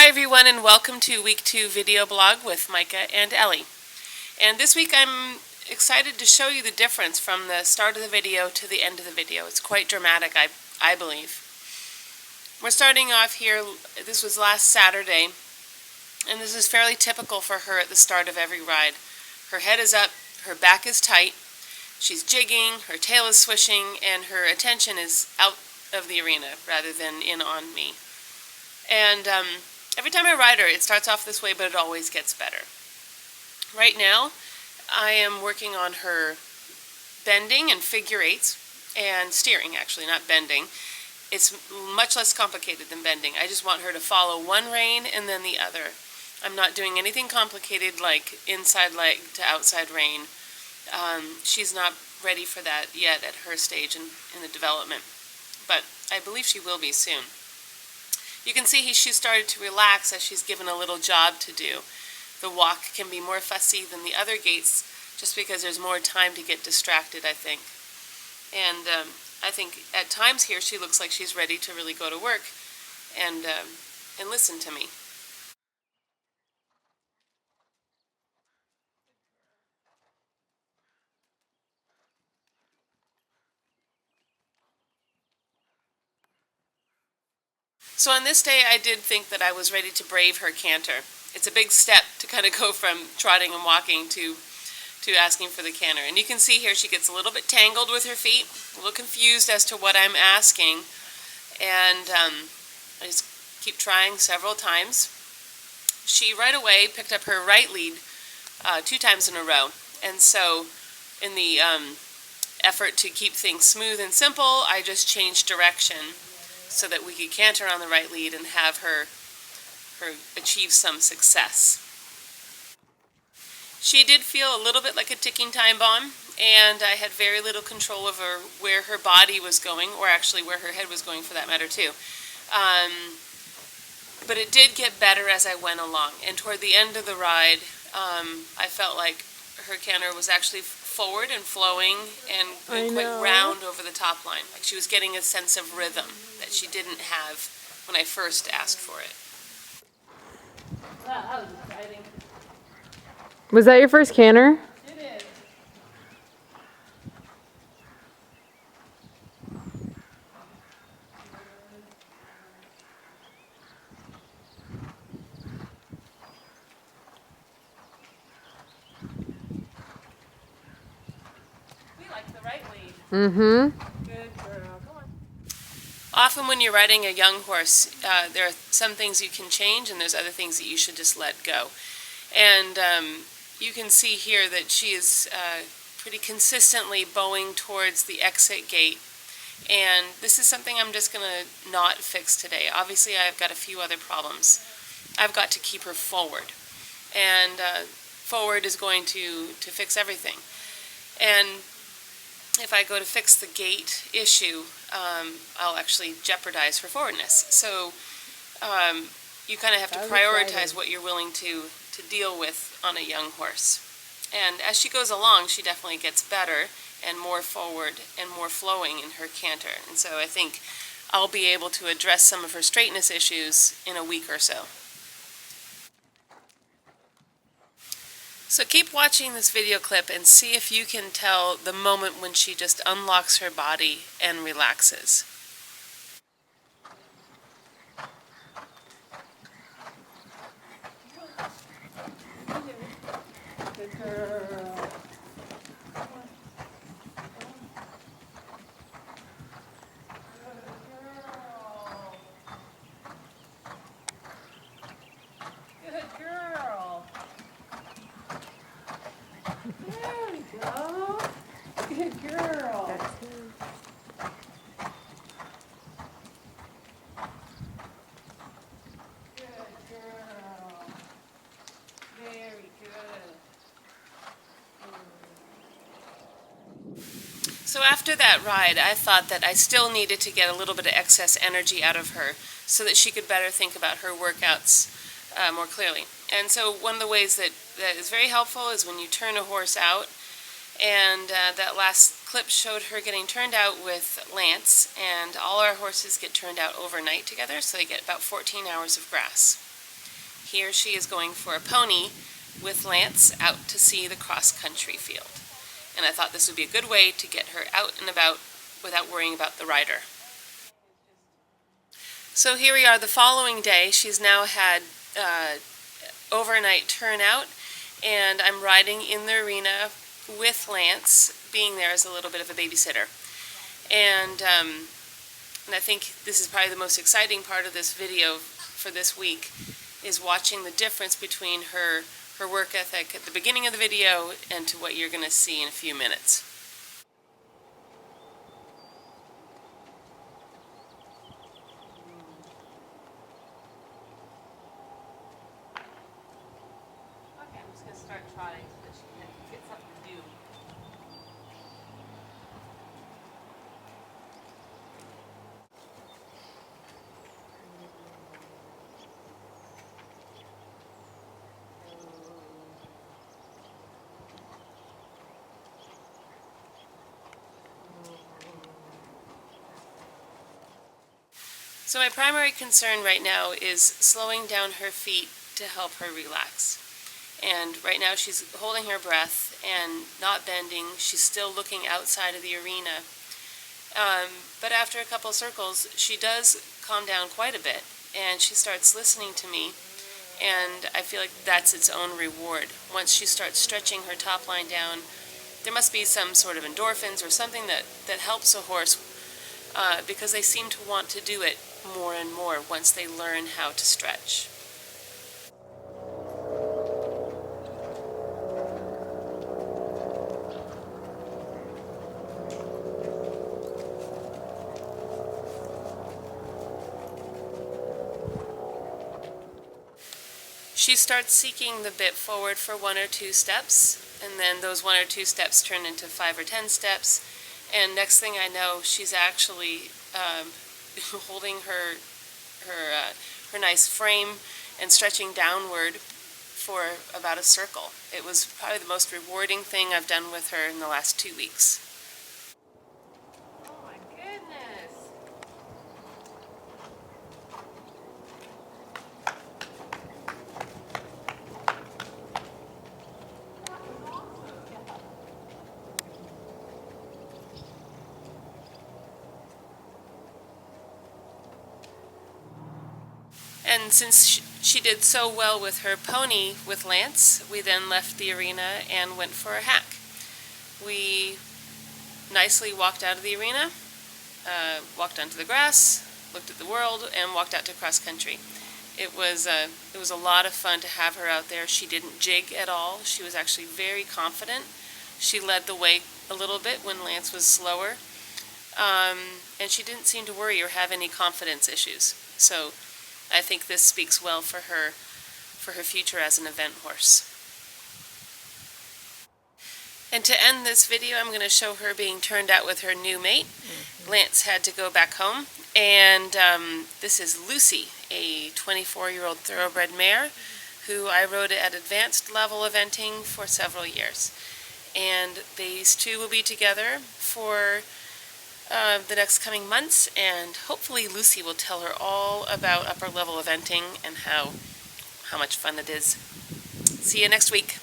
Hi everyone, and welcome to week 2 video blog with Meika and Ellie. And this week I'm excited to show you the difference from the start of the video to the end of the video. It's quite dramatic, I believe. We're starting off here. This was last Saturday, and this is fairly typical for her at the start of every ride. Her head is up, her back is tight, she's jigging, her tail is swishing, and her attention is out of the arena rather than in on me. And every time I ride her, it starts off this way, but it always gets better. Right now, I am working on her bending and figure eights, and steering actually, not bending. It's much less complicated than bending. I just want her to follow one rein and then the other. I'm not doing anything complicated like inside leg to outside rein. She's not ready for that yet at her stage in the development, but I believe she will be soon. You can see she started to relax as she's given a little job to do. The walk can be more fussy than the other gaits just because there's more time to get distracted, I think. And I think at times here she looks like she's ready to really go to work and listen to me. So on this day, I did think that I was ready to brave her canter. It's a big step to kind of go from trotting and walking to asking for the canter. And you can see here she gets a little bit tangled with her feet, a little confused as to what I'm asking. And I just keep trying several times. She right away picked up her right lead 2 times in a row. And so in the effort to keep things smooth and simple, I just changed direction so that we could canter on the right lead and have her achieve some success. She did feel a little bit like a ticking time bomb, and I had very little control over where her body was going, or actually where her head was going for that matter too. But it did get better as I went along, and toward the end of the ride, I felt like her canter was actually forward and flowing and quite round over the top line. Like she was getting a sense of rhythm that she didn't have when I first asked for it. Wow, that was exciting. Was that your first canter? It is. We like the right lead. Mm-hmm. Good girl. Come on. Often when you're riding a young horse, there are some things you can change and there's other things that you should just let go. And you can see here that she is pretty consistently bowing towards the exit gate. And this is something I'm just going to not fix today. Obviously, I've got a few other problems. I've got to keep her forward. And forward is going to fix everything. And if I go to fix the gait issue, I'll actually jeopardize her forwardness. So you kind of have to prioritize what you're willing to deal with on a young horse. And as she goes along, she definitely gets better and more forward and more flowing in her canter. And so I think I'll be able to address some of her straightness issues in a week or so. So keep watching this video clip and see if you can tell the moment when she just unlocks her body and relaxes. Good girl. Good girl. There we go. Good girl. Good girl. Very good. So after that ride, I thought that I still needed to get a little bit of excess energy out of her so that she could better think about her workouts more clearly. And so one of the ways that is very helpful is when you turn a horse out. And that last clip showed her getting turned out with Lance, and all our horses get turned out overnight together, so they get about 14 hours of grass. Here she is going for a pony with Lance out to see the cross-country field. And I thought this would be a good way to get her out and about without worrying about the rider. So here we are the following day. She's now had overnight turnout, and I'm riding in the arena with Lance, being there as a little bit of a babysitter. And I think this is probably the most exciting part of this video for this week, is watching the difference between her work ethic at the beginning of the video and to what you're going to see in a few minutes. Okay, I'm just going to start trotting so that she can get something to do. So my primary concern right now is slowing down her feet to help her relax. And right now she's holding her breath and not bending. She's still looking outside of the arena. But after a couple circles, she does calm down quite a bit, and she starts listening to me, and I feel like that's its own reward. Once she starts stretching her top line down, there must be some sort of endorphins or something that helps a horse, because they seem to want to do it more and more once they learn how to stretch. She starts seeking the bit forward for 1 or 2 steps, and then those 1 or 2 steps turn into 5 or 10 steps, and next thing I know, she's actually holding her nice frame and stretching downward for about a circle. It was probably the most rewarding thing I've done with her in the last 2 weeks. Oh my goodness! And since she did so well with her pony with Lance, we then left the arena and went for a hack. We nicely walked out of the arena, walked onto the grass, looked at the world, and walked out to cross country. It was a lot of fun to have her out there. She didn't jig at all. She was actually very confident. She led the way a little bit when Lance was slower, and she didn't seem to worry or have any confidence issues. So I think this speaks well for her future as an event horse. And to end this video, I'm going to show her being turned out with her new mate. Lance had to go back home, and this is Lucy, a 24-year-old thoroughbred mare who I rode at advanced level eventing for several years. And these two will be together for the next coming months, and hopefully Lucy will tell her all about upper level eventing and how much fun it is. See you next week.